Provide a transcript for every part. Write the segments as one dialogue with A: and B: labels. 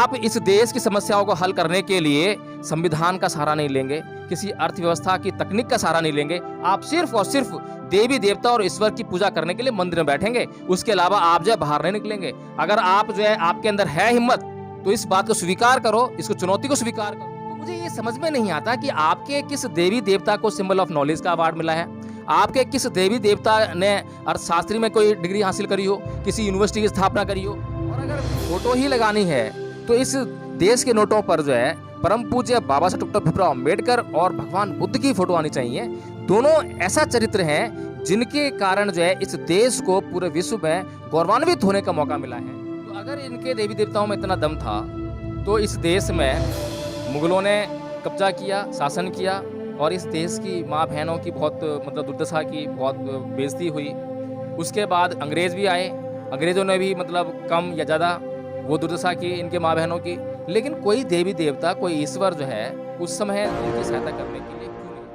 A: आप इस देश की समस्याओं को हल करने के लिए संविधान का सहारा नहीं लेंगे, किसी अर्थव्यवस्था की तकनीक का सहारा नहीं लेंगे। आप सिर्फ और सिर्फ देवी देवता और ईश्वर की पूजा करने के लिए मंदिर में बैठेंगे। उसके अलावा आप जो है बाहर नहीं निकलेंगे। अगर आप जो है आपके अंदर है हिम्मत तो इस बात को स्वीकार करो, इसको चुनौती को स्वीकार करो। तो मुझे ये समझ में नहीं आता कि आपके किस देवी देवता को सिंबल ऑफ नॉलेज का अवार्ड मिला है, आपके किस देवी देवता ने अर्थशास्त्री में कोई डिग्री हासिल करी हो, किसी यूनिवर्सिटी की स्थापना करी हो। और अगर फोटो ही लगानी है तो इस देश के नोटों पर जो है परम पूज्य बाबा साहब डॉक्टर भीमराव अम्बेडकर और भगवान बुद्ध की फोटो आनी चाहिए। दोनों ऐसा चरित्र हैं जिनके कारण जो है इस देश को पूरे विश्व में गौरवान्वित होने का मौका मिला है। तो अगर इनके देवी देवताओं में इतना दम था तो इस देश में मुगलों ने कब्जा किया, शासन किया और इस देश की माँ बहनों की बहुत दुर्दशा की, बहुत बेइज्जती हुई। उसके बाद अंग्रेज भी आए, अंग्रेजों ने भी कम या ज़्यादा वो दुर्दशा की इनके माँ बहनों की, लेकिन कोई देवी देवता, कोई ईश्वर जो है उस समय उनकी सहायता करने के लिए क्यों नहीं।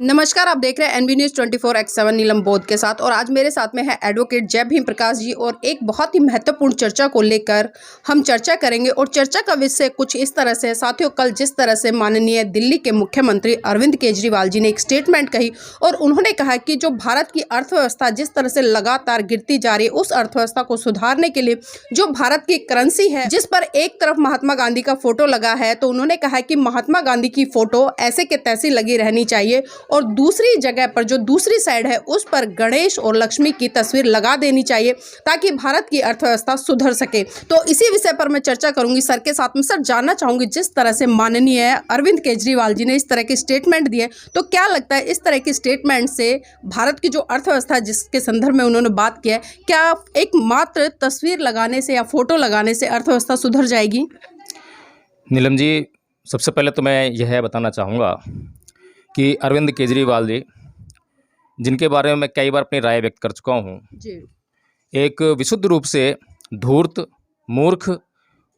B: नमस्कार, आप देख रहे हैं एनबी न्यूज़ 24x7 नीलम बोध के साथ। और आज मेरे साथ में है एडवोकेट जय भीम प्रकाश जी और एक बहुत ही महत्वपूर्ण चर्चा को लेकर हम चर्चा करेंगे। और चर्चा का विषय कुछ इस तरह से, साथियों, कल जिस तरह से माननीय दिल्ली के मुख्यमंत्री अरविंद केजरीवाल जी ने एक स्टेटमेंट कही और उन्होंने कहा कि जो भारत की अर्थव्यवस्था जिस तरह से लगातार गिरती जा रही है, उस अर्थव्यवस्था को सुधारने के लिए जो भारत की करेंसी है, जिस पर एक तरफ महात्मा गांधी का फोटो लगा है, तो उन्होंने कहा कि महात्मा गांधी की फोटो ऐसे के तैसी लगी रहनी चाहिए और दूसरी जगह पर जो दूसरी साइड है उस पर गणेश और लक्ष्मी की तस्वीर लगा देनी चाहिए ताकि भारत की अर्थव्यवस्था सुधर सके। तो इसी विषय पर मैं चर्चा करूंगी सर के साथ में। सर, जानना चाहूंगी, जिस तरह से माननीय अरविंद केजरीवाल जी ने इस तरह के स्टेटमेंट दिए, तो क्या लगता है इस तरह के स्टेटमेंट से भारत की जो अर्थव्यवस्था जिसके संदर्भ में उन्होंने बात किया है, क्या एक मात्र तस्वीर लगाने से या फोटो लगाने से अर्थव्यवस्था सुधर जाएगी?
A: नीलम जी, सबसे पहले तो मैं यह बताना चाहूँगा कि अरविंद केजरीवाल जी, जिनके बारे में मैं कई बार अपनी राय व्यक्त कर चुका हूँ, एक विशुद्ध रूप से धूर्त, मूर्ख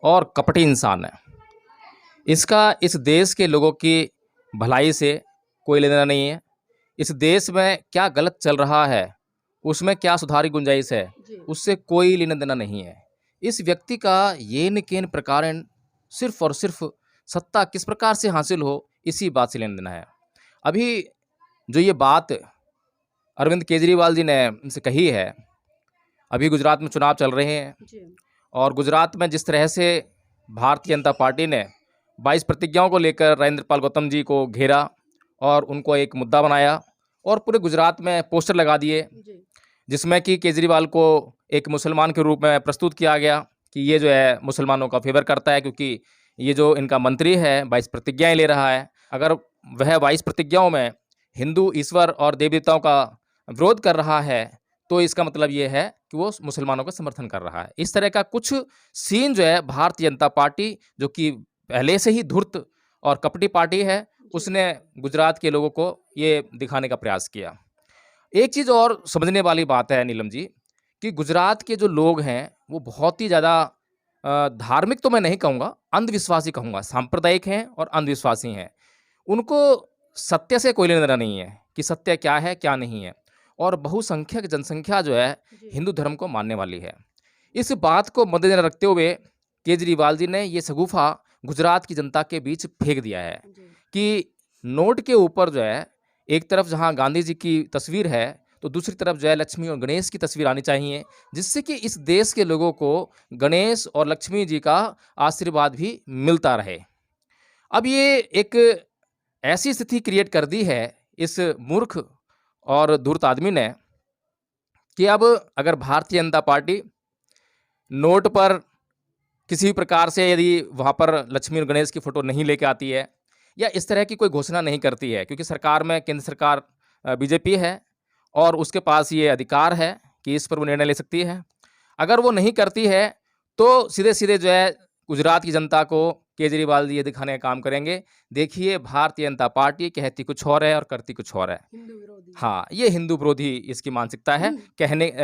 A: और कपटी इंसान है। इसका इस देश के लोगों की भलाई से कोई लेना नहीं है। इस देश में क्या गलत चल रहा है, उसमें क्या सुधार की गुंजाइश है, उससे कोई लेना देना नहीं है। इस व्यक्ति का येन केन प्रकारेण सिर्फ और सिर्फ सत्ता किस प्रकार से हासिल हो, इसी बात से लेना देना है। अभी जो ये बात अरविंद केजरीवाल जी ने हमसे कही है, अभी गुजरात में चुनाव चल रहे हैं और गुजरात में जिस तरह से भारतीय जनता पार्टी ने 22 प्रतिज्ञाओं को लेकर राजेंद्र गौतम जी को घेरा और उनको एक मुद्दा बनाया और पूरे गुजरात में पोस्टर लगा दिए, जिसमें कि केजरीवाल को एक मुसलमान के रूप में प्रस्तुत किया गया कि ये जो है मुसलमानों का फेवर करता है, क्योंकि ये जो इनका मंत्री है 22 प्रतिज्ञाएँ ले रहा है। अगर वह 22 प्रतिज्ञाओं में हिंदू ईश्वर और देवी देवताओं का विरोध कर रहा है तो इसका मतलब ये है कि वो मुसलमानों का समर्थन कर रहा है। इस तरह का कुछ सीन जो है भारतीय जनता पार्टी, जो कि पहले से ही धूर्त और कपटी पार्टी है, उसने गुजरात के लोगों को ये दिखाने का प्रयास किया। एक चीज़ और समझने वाली बात है नीलम जी, कि गुजरात के जो लोग हैं वो बहुत ही ज़्यादा धार्मिक तो मैं नहीं कहूँगा, अंधविश्वासी कहूँगा, सांप्रदायिक हैं और अंधविश्वासी हैं। उनको सत्य से कोई लेना देना नहीं है कि सत्य क्या है क्या नहीं है, और बहुसंख्यक जनसंख्या जो है हिंदू धर्म को मानने वाली है। इस बात को मद्देनजर रखते हुए केजरीवाल जी ने ये शगुफा गुजरात की जनता के बीच फेंक दिया है कि नोट के ऊपर जो है एक तरफ जहां गांधी जी की तस्वीर है तो दूसरी तरफ जो है लक्ष्मी और गणेश की तस्वीर आनी चाहिए, जिससे कि इस देश के लोगों को गणेश और लक्ष्मी जी का आशीर्वाद भी मिलता रहे। अब ये एक ऐसी स्थिति क्रिएट कर दी है इस मूर्ख और धूर्त आदमी ने कि अब अगर भारतीय जनता पार्टी नोट पर किसी भी प्रकार से यदि वहाँ पर लक्ष्मी और गणेश की फ़ोटो नहीं लेके आती है या इस तरह की कोई घोषणा नहीं करती है, क्योंकि सरकार में केंद्र सरकार बीजेपी है और उसके पास ये अधिकार है कि इस पर वो निर्णय ले सकती है। अगर वो नहीं करती है तो सीधे सीधे जो है गुजरात की जनता को केजरीवाल जी ये दिखाने का काम करेंगे, देखिए भारतीय जनता पार्टी कहती कुछ और है और करती कुछ और है। हाँ, ये हिंदू विरोधी इसकी मानसिकता है,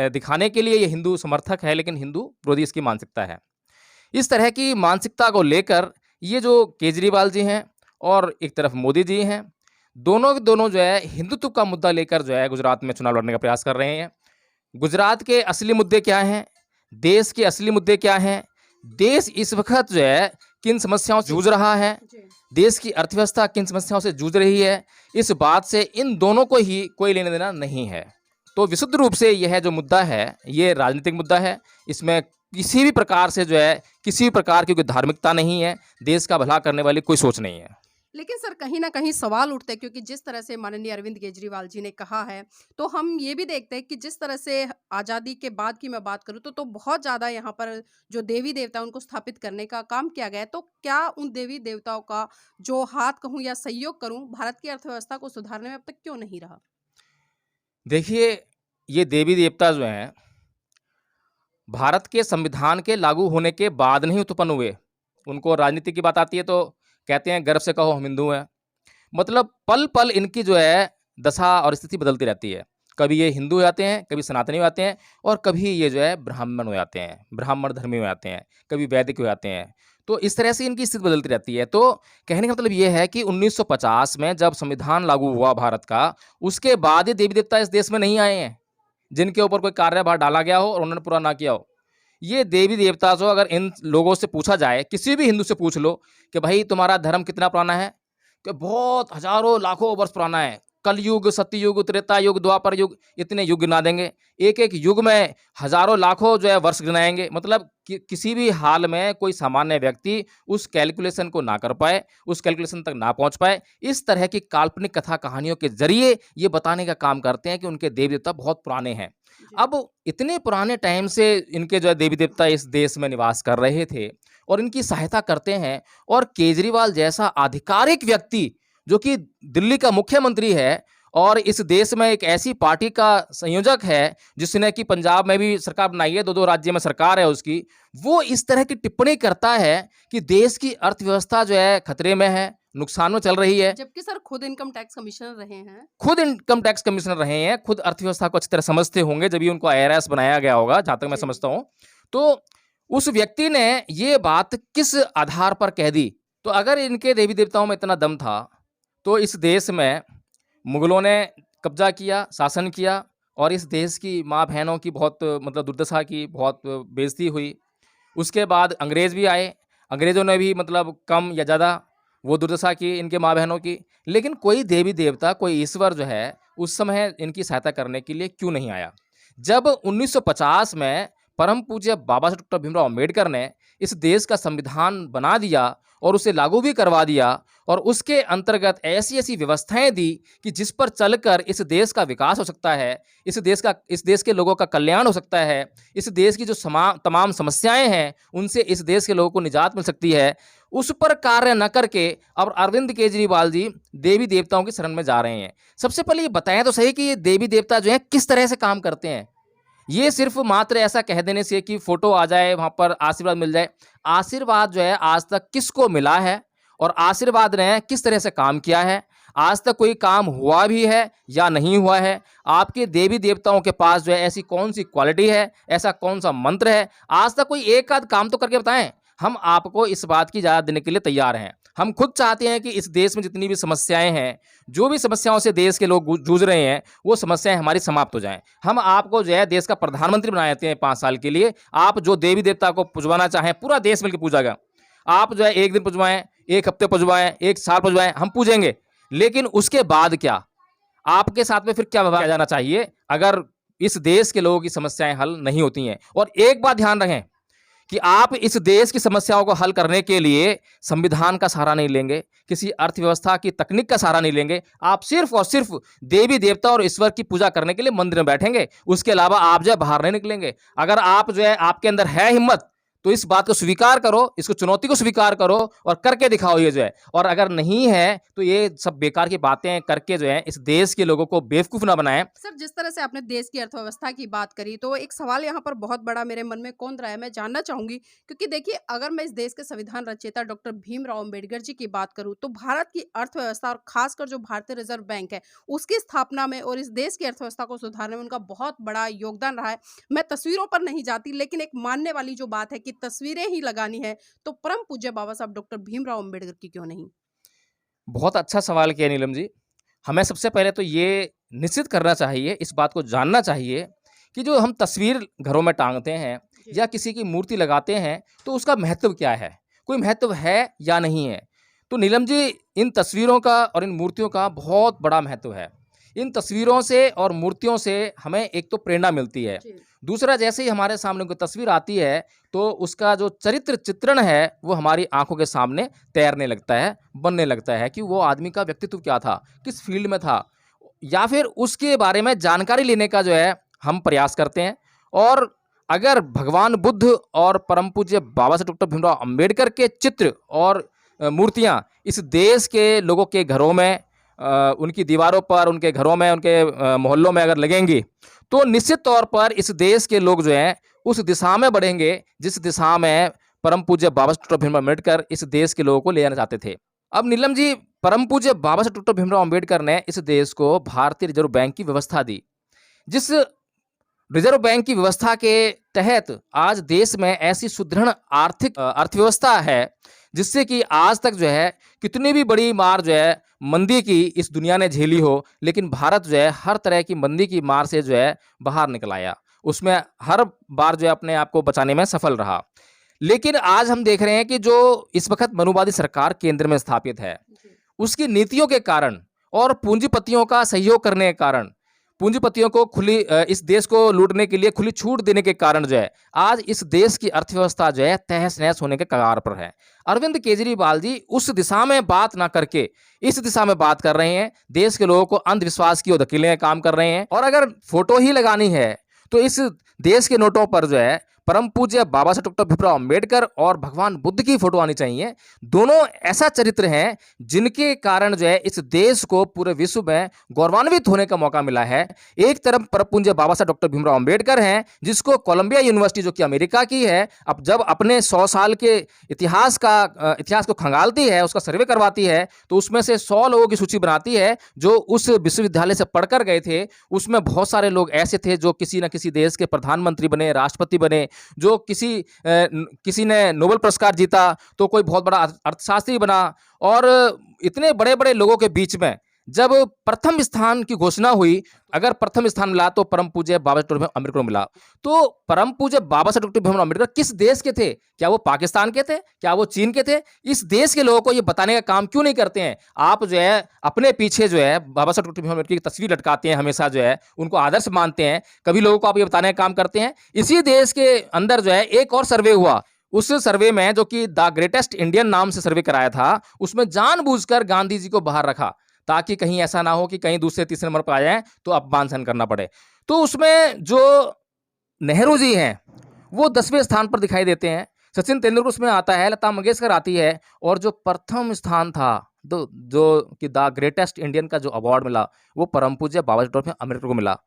A: दिखाने के लिए ये हिंदू समर्थक है लेकिन हिंदू विरोधी इसकी मानसिकता है। इस तरह की मानसिकता को लेकर ये जो केजरीवाल जी हैं और एक तरफ मोदी जी हैं, दोनों के दोनों जो है हिंदुत्व का मुद्दा लेकर जो है गुजरात में चुनाव लड़ने का प्रयास कर रहे हैं। गुजरात के असली मुद्दे क्या हैं? देश के असली मुद्दे क्या हैं, देश इस वक्त जो है किन समस्याओं से जूझ रहा है, देश की अर्थव्यवस्था किन समस्याओं से जूझ रही है, इस बात से इन दोनों को ही कोई लेना देना नहीं है। तो विशुद्ध रूप से यह जो मुद्दा है ये राजनीतिक मुद्दा है। इसमें किसी भी प्रकार से जो है किसी भी प्रकार की कोई धार्मिकता नहीं है, देश का भला करने वाली कोई सोच नहीं है।
B: लेकिन सर कहीं ना कहीं सवाल उठते हैं, क्योंकि जिस तरह से माननीय अरविंद केजरीवाल जी ने कहा है, तो हम ये भी देखते हैं कि जिस तरह से आज़ादी के बाद की मैं बात करूँ तो बहुत ज़्यादा यहाँ पर जो देवी देवता उनको स्थापित करने का काम किया गया है। तो क्या उन देवी देवताओं का जो हाथ कहूँ या सहयोग करूँ भारत की अर्थव्यवस्था को सुधारने में अब तक क्यों नहीं रहा?
A: देखिए, ये देवी देवता जो हैं भारत के संविधान के लागू होने के बाद नहीं उत्पन्न हुए। उनको राजनीति की बात आती है तो कहते हैं गर्व से कहो हम हिंदू हैं। मतलब पल पल इनकी जो है दशा और स्थिति बदलती रहती है। कभी ये हिंदू हो जाते हैं, कभी सनातनी हो जाते हैं और कभी ये जो है ब्राह्मण हो जाते हैं, ब्राह्मण धर्मी हो जाते हैं, कभी वैदिक हो जाते हैं। तो इस तरह से इनकी स्थिति बदलती रहती है। तो कहने का मतलब ये है कि 1950 में जब संविधान लागू हुआ भारत का, उसके बाद ये देवी देवता इस देश में नहीं आए हैं जिनके ऊपर कोई कार्यभार डाला गया हो और उन्होंने पूरा ना किया हो। ये देवी देवता जो अगर इन लोगों से पूछा जाए, किसी भी हिंदू से पूछ लो कि भाई तुम्हारा धर्म कितना पुराना है, कि बहुत हजारों लाखों वर्ष पुराना है। कलयुग, सतयुग, त्रेता युग, द्वापर युग, इतने युग गिना देंगे। एक एक युग में हजारों लाखों जो है वर्ष गिनाएंगे। मतलब किसी भी हाल में कोई सामान्य व्यक्ति उस कैलकुलेशन को ना कर पाए, उस कैलकुलेशन तक ना पहुंच पाए। इस तरह की काल्पनिक कथा कहानियों के जरिए ये बताने का काम करते हैं कि उनके देवी देवता बहुत पुराने हैं। अब इतने पुराने टाइम से इनके जो है देवी देवता इस देश में निवास कर रहे थे और इनकी सहायता करते हैं। और केजरीवाल जैसा आधिकारिक व्यक्ति जो कि दिल्ली का मुख्यमंत्री है और इस देश में एक ऐसी पार्टी का संयोजक है जिसने कि पंजाब में भी सरकार बनाई है, 2-2 राज्य में सरकार है उसकी, वो इस तरह की टिप्पणी करता है कि देश की अर्थव्यवस्था जो है खतरे में है, नुकसान में चल रही है।
B: जबकि सर खुद इनकम टैक्स कमिश्नर रहे हैं।
A: खुद इनकम टैक्स कमिश्नर रहे हैं, खुद अर्थव्यवस्था को अच्छी तरह समझते होंगे, जब भी उनको आईआरएस बनाया गया होगा, जहां तक मैं समझता हूं। तो उस व्यक्ति ने ये बात किस आधार पर कह दी? तो अगर इनके देवी देवताओं में इतना दम था तो इस देश में मुगलों ने कब्जा किया, शासन किया और इस देश की माँ बहनों की बहुत मतलब दुर्दशा की, बहुत बेइज्जती हुई। उसके बाद अंग्रेज़ भी आए, अंग्रेज़ों ने भी मतलब कम या ज़्यादा वो दुर्दशा की इनके माँ बहनों की। लेकिन कोई देवी देवता, कोई ईश्वर जो है उस समय इनकी सहायता करने के लिए क्यों नहीं आया? जब 1950 में परम पूज्य बाबा साहब डॉक्टर भीमराव अम्बेडकर ने इस देश का संविधान बना दिया और उसे लागू भी करवा दिया और उसके अंतर्गत ऐसी ऐसी व्यवस्थाएं दी कि जिस पर चलकर इस देश का विकास हो सकता है, इस देश के लोगों का कल्याण हो सकता है, इस देश की जो तमाम समस्याएं हैं उनसे इस देश के लोगों को निजात मिल सकती है, उस पर कार्य न करके अब अरविंद केजरीवाल जी देवी देवताओं की शरण में जा रहे हैं। सबसे पहले ये बताएं तो सही कि ये देवी देवता जो है किस तरह से काम करते हैं। ये सिर्फ मात्र ऐसा कह देने से कि फोटो आ जाए, वहां पर आशीर्वाद मिल जाए, आशीर्वाद जो है आज तक किसको मिला है और आशीर्वाद ने किस तरह से काम किया है, आज तक कोई काम हुआ भी है या नहीं हुआ है, आपके देवी देवताओं के पास जो है ऐसी कौन सी क्वालिटी है, ऐसा कौन सा मंत्र है, आज तक कोई एक आध काम तो करके बताएं। हम आपको इस बात की इजाज़त देने के लिए तैयार हैं। हम खुद चाहते हैं कि इस देश में जितनी भी समस्याएं हैं, जो भी समस्याओं से देश के लोग जूझ रहे हैं, वो समस्याएं हमारी समाप्त हो जाएं। हम आपको जो है देश का प्रधानमंत्री बनाए जाते हैं 5 साल के लिए। आप जो देवी देवता को पुजवाना चाहें, पूरा देश मिलकर पूजाएगा। आप जो है 1 दिन पुजवाएं, 1 हफ्ते पुजवाएं, 1 साल पुजवाएं, हम पूजेंगे। लेकिन उसके बाद क्या? आपके साथ में फिर क्या व्यवहार किया जाना चाहिए अगर इस देश के लोगों की समस्याएं हल नहीं होती हैं? और एक बात ध्यान रखें कि आप इस देश की समस्याओं को हल करने के लिए संविधान का सहारा नहीं लेंगे, किसी अर्थव्यवस्था की तकनीक का सहारा नहीं लेंगे। आप सिर्फ और सिर्फ देवी देवता और ईश्वर की पूजा करने के लिए मंदिर में बैठेंगे, उसके अलावा आप जो है बाहर नहीं निकलेंगे। अगर आप जो है आपके अंदर है हिम्मत तो इस बात को स्वीकार करो, इसको चुनौती को स्वीकार करो और करके दिखाओ ये जो है। और अगर नहीं है तो ये सब बेकार की बातें करके जो है इस देश के लोगों को बेवकूफ ना बनाएं।
B: सर जिस तरह से आपने देश की अर्थव्यवस्था की बात करी, तो एक सवाल यहाँ पर बहुत बड़ा मेरे मन में कौन रहा है, मैं जानना चाहूंगी। क्योंकि देखिए, अगर मैं इस देश के संविधान रचयिता डॉक्टर भीमराव अम्बेडकर जी की बात करूँ तो भारत की अर्थव्यवस्था और खासकर जो भारतीय रिजर्व बैंक है उसकी स्थापना में और इस देश की अर्थव्यवस्था को सुधारने में उनका बहुत बड़ा योगदान रहा है। मैं तस्वीरों पर नहीं जाती, लेकिन एक मानने वाली जो बात है कि तस्वीरें ही लगानी है, तो परम पूज्य बाबा साहब डॉक्टर भीमराव अम्बेडकर की क्यों नहीं?
A: बहुत अच्छा सवाल किया नीलम जी। हमें सबसे पहले तो ये निश्चित करना चाहिए, इस बात को जानना चाहिए कि जो हम तस्वीर घरों में टांगते हैं, या किसी की मूर्ति लगाते हैं तो उसका महत्व क्या है, कोई महत्व है या नहीं है। तो नीलम जी, इन तस्वीरों का और इन मूर्तियों का बहुत बड़ा महत्व है। इन तस्वीरों से और मूर्तियों से हमें एक तो प्रेरणा मिलती है, दूसरा जैसे ही हमारे सामने कोई तस्वीर आती है तो उसका जो चरित्र चित्रण है वो हमारी आंखों के सामने तैरने लगता है, बनने लगता है कि वो आदमी का व्यक्तित्व क्या था, किस फील्ड में था, या फिर उसके बारे में जानकारी लेने का जो है हम प्रयास करते हैं। और अगर भगवान बुद्ध और परम पूज्य बाबा साहब डॉक्टर भीमराव अंबेडकर के चित्र और मूर्तियां इस देश के लोगों के घरों में, उनकी दीवारों पर, उनके घरों में, उनके मोहल्लों में अगर लगेंगी तो निश्चित तौर पर इस देश के लोग जो हैं उस दिशा में बढ़ेंगे जिस दिशा में परम पूज्य बाबा साहब डॉक्टर भीमराव अंबेडकर इस देश के लोगों को ले जाना चाहते थे। अब नीलम जी, परम पूज्य बाबा साहब डॉक्टर भीमराव अंबेडकर ने इस देश को भारतीय रिजर्व बैंक की व्यवस्था दी, जिस रिजर्व बैंक की व्यवस्था के तहत आज देश में ऐसी सुदृढ़ आर्थिक अर्थव्यवस्था है जिससे कि आज तक जो है कितनी भी बड़ी मार जो है मंदी की इस दुनिया ने झेली हो, लेकिन भारत जो है हर तरह की मंदी की मार से जो है बाहर निकल आया, उसमें हर बार जो है अपने आप को बचाने में सफल रहा। लेकिन आज हम देख रहे हैं कि जो इस वक्त मनुवादी सरकार केंद्र में स्थापित है, उसकी नीतियों के कारण और पूंजीपतियों का सहयोग करने के कारण, पूंजीपतियों को खुली इस देश को लूटने के लिए खुली छूट देने के कारण जो है आज इस देश की अर्थव्यवस्था जो है तहस नहस होने के कगार पर है। अरविंद केजरीवाल जी उस दिशा में बात ना करके इस दिशा में बात कर रहे हैं, देश के लोगों को अंधविश्वास की ओर धकेलने का काम कर रहे हैं। और अगर फोटो ही लगानी है तो इस देश के नोटों पर जो है परम पूज्य बाबा साहब डॉक्टर भीमराव अंबेडकर और भगवान बुद्ध की फोटो आनी चाहिए। दोनों ऐसा चरित्र हैं जिनके कारण जो है इस देश को पूरे विश्व में गौरवान्वित होने का मौका मिला है। एक तरफ परम पूज्य बाबा साहब डॉक्टर भीमराव अंबेडकर हैं जिसको कोलंबिया यूनिवर्सिटी जो कि अमेरिका की है, अब जब अपने 100 साल के इतिहास को खंगालती है, उसका सर्वे करवाती है तो उसमें से 100 लोगों की सूची बनाती है जो उस विश्वविद्यालय से पढ़कर गए थे। उसमें बहुत सारे लोग ऐसे थे जो किसी न किसी देश के प्रधानमंत्री बने, राष्ट्रपति बने, जो किसी ने नोबेल पुरस्कार जीता, तो कोई बहुत बड़ा अर्थशास्त्री बना। और इतने बड़े बड़े लोगों के बीच में जब प्रथम स्थान की घोषणा हुई, अगर प्रथम स्थान मिला तो परम पूज्य बाबा साहब डॉक्टर अम्बेडकर को मिला। तो परम पूज्य बाबा साहब डॉक्टर भीमराव अम्बेडकर किस देश के थे? क्या वो पाकिस्तान के थे? क्या वो चीन के थे? इस देश के लोगों को ये बताने का काम क्यों नहीं करते हैं? आप जो है अपने पीछे जो है बाबा साहब डॉक्टर भीमराव अम्बेडकर की तस्वीर लटकाते हैं, हमेशा जो है उनको आदर्श मानते हैं, कभी लोगों को आप ये बताने का काम करते हैं। इसी देश के अंदर जो है एक और सर्वे हुआ, उस सर्वे में जो कि द ग्रेटेस्ट इंडियन नाम से सर्वे कराया था, उसमें जानबूझकर गांधी जी को बाहर रखा ताकि कहीं ऐसा ना हो कि कहीं दूसरे तीसरे नंबर पर आ जाए तो अपमान सहन करना पड़े। तो उसमें जो नेहरू जी हैं वो 10वें स्थान पर दिखाई देते हैं, सचिन तेंदुलकर उसमें आता है, लता मंगेशकर आती है, और जो प्रथम स्थान था जो कि द ग्रेटेस्ट इंडियन का जो अवार्ड मिला वो परम पूज्य बाबा साहब अम्बेडकर को मिला।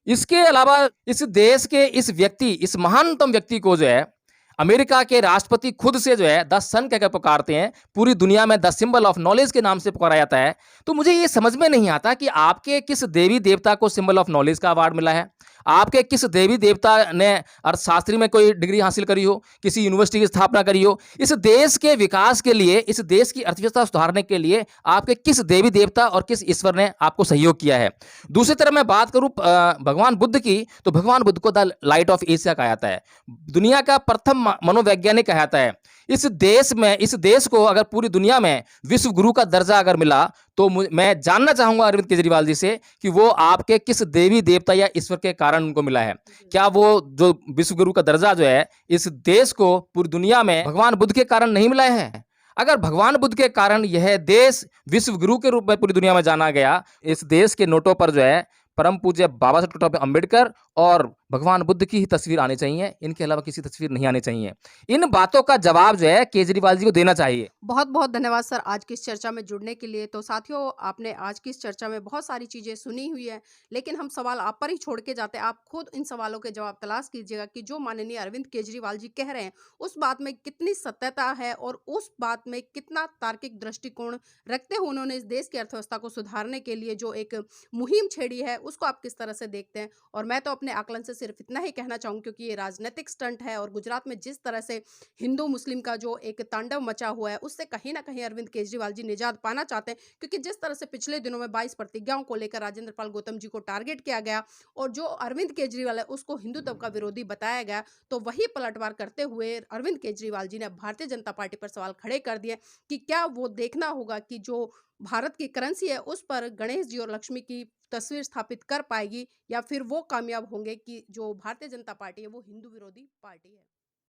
A: इसके अलावा इस देश के इस महानतम व्यक्ति को जो है अमेरिका के राष्ट्रपति खुद से जो है द सन कहकर पुकारते हैं, पूरी दुनिया में द सिंबल ऑफ नॉलेज के नाम से पुकारा जाता है। तो मुझे ये समझ में नहीं आता कि आपके किस देवी देवता को सिंबल ऑफ नॉलेज का अवार्ड मिला है, आपके किस देवी देवता ने अर्थशास्त्री में कोई डिग्री हासिल करी हो, किसी यूनिवर्सिटी की स्थापना करी हो, इस देश के विकास के लिए, इस देश की अर्थव्यवस्था सुधारने के लिए आपके किस देवी देवता और किस ईश्वर ने आपको सहयोग किया है। दूसरी तरफ मैं बात करूं भगवान बुद्ध की, तो भगवान बुद्ध को द लाइट ऑफ एशिया कहा जाता है, दुनिया का प्रथम मनोवैज्ञानिक कहा जाता है। इस देश को अगर पूरी दुनिया में विश्व गुरु का दर्जा अगर मिला तो मैं जानना चाहूंगा अरविंद केजरीवाल जी से कि वो आपके किस देवी देवता या ईश्वर के कारण उनको मिला है। क्या वो जो विश्व गुरु का दर्जा जो है इस देश को पूरी दुनिया में भगवान बुद्ध के कारण नहीं मिला है? अगर भगवान बुद्ध के कारण यह देश विश्व गुरु के रूप में पूरी दुनिया में जाना गया, इस देश के नोटों पर जो है परम पूज्य बाबा साहब डॉक्टर अम्बेडकर और भगवान बुद्ध की ही तस्वीर आनी चाहिए, इनके अलावा किसी तस्वीर नहीं आनी चाहिए। इन बातों का जवाब जो है केजरीवाल जी को देना चाहिए।
B: बहुत बहुत धन्यवाद सर आज की इस चर्चा में जुड़ने के लिए। तो साथियों, आपने आज की इस चर्चा में बहुत सारी चीज़ें सुनी हुई है, लेकिन हम सवाल आप पर ही छोड़ के जाते हैं। आप खुद इन सवालों के जवाब तलाश कीजिएगा कि जो माननीय अरविंद केजरीवाल जी कह रहे हैं उस बात में कितनी सत्यता है और उस बात में कितना तार्किक दृष्टिकोण रखते हुए उन्होंने इस देश की अर्थव्यवस्था को सुधारने के लिए जो एक मुहिम छेड़ी है उसको आप किस तरह से देखते हैं। और मैं तो अपने आकलन से सिर्फ इतना ही कहना चाहूँगी, क्योंकि ये राजनीतिक स्टंट है और गुजरात में जिस तरह से हिंदू मुस्लिम का जो एक तांडव मचा हुआ है, उससे कहीं ना कहीं अरविंद केजरीवाल जी निजात पाना चाहते हैं। क्योंकि जिस तरह से पिछले दिनों में 22 प्रतिज्ञाओं को लेकर राजेंद्र पाल गौतम जी को टारगेट किया गया और जो अरविंद केजरीवाल है उसको हिंदुत्व का विरोधी बताया गया, तो वही पलटवार करते हुए अरविंद केजरीवाल जी ने भारतीय जनता पार्टी पर सवाल खड़े कर दिए कि क्या वो देखना होगा कि जो भारत की करेंसी है उस पर गणेश जी और लक्ष्मी की तस्वीर स्थापित कर पाएगी, या फिर वो कामयाब होंगे कि जो भारतीय जनता पार्टी है वो हिंदू विरोधी पार्टी है।